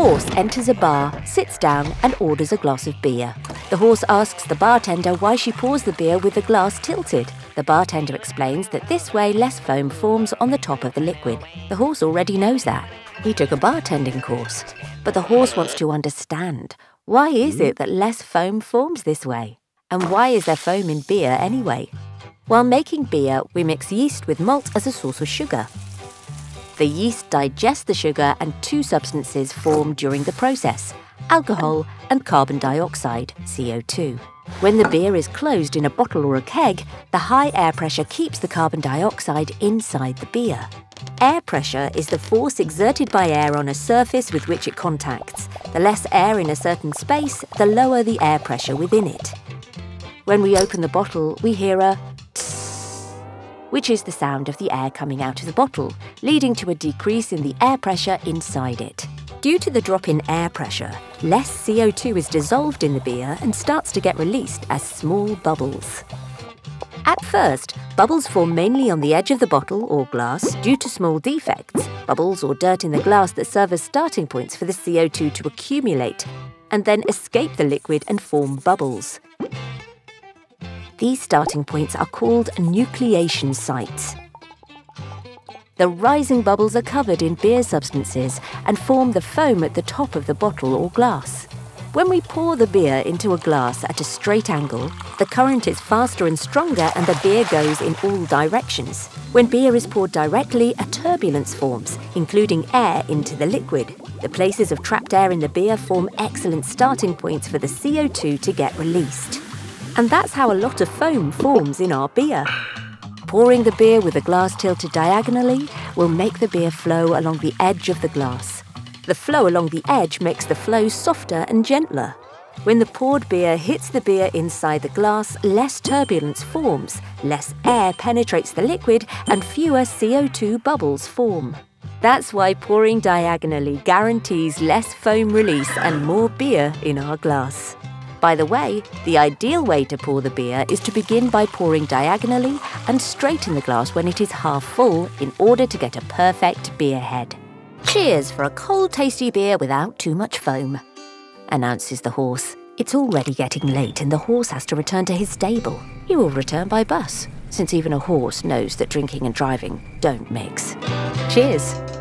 horse enters a bar, sits down and orders a glass of beer. The horse asks the bartender why she pours the beer with the glass tilted. The bartender explains that this way less foam forms on the top of the liquid. The horse already knows that. He took a bartending course. But the horse wants to understand, why is it that less foam forms this way? And why is there foam in beer anyway? While making beer, we mix yeast with malt as a source of sugar. The yeast digests the sugar and two substances form during the process, alcohol and carbon dioxide, CO2. When the beer is closed in a bottle or a keg, the high air pressure keeps the carbon dioxide inside the beer. Air pressure is the force exerted by air on a surface with which it contacts. The less air in a certain space, the lower the air pressure within it. When we open the bottle, we hear a tss, which is the sound of the air coming out of the bottle, leading to a decrease in the air pressure inside it. Due to the drop in air pressure, less CO2 is dissolved in the beer and starts to get released as small bubbles. At first, bubbles form mainly on the edge of the bottle or glass due to small defects, bubbles or dirt in the glass that serve as starting points for the CO2 to accumulate and then escape the liquid and form bubbles. These starting points are called nucleation sites. The rising bubbles are covered in beer substances and form the foam at the top of the bottle or glass. When we pour the beer into a glass at a straight angle, the current is faster and stronger and the beer goes in all directions. When beer is poured directly, a turbulence forms, including air into the liquid. The places of trapped air in the beer form excellent starting points for the CO2 to get released. And that's how a lot of foam forms in our beer. Pouring the beer with the glass tilted diagonally will make the beer flow along the edge of the glass. The flow along the edge makes the flow softer and gentler. When the poured beer hits the beer inside the glass, less turbulence forms, less air penetrates the liquid, and fewer CO2 bubbles form. That's why pouring diagonally guarantees less foam release and more beer in our glass. By the way, the ideal way to pour the beer is to begin by pouring diagonally and straighten the glass when it is half full in order to get a perfect beer head. Cheers for a cold, tasty beer without too much foam, announces the horse. It's already getting late and the horse has to return to his stable. He will return by bus, since even a horse knows that drinking and driving don't mix. Cheers!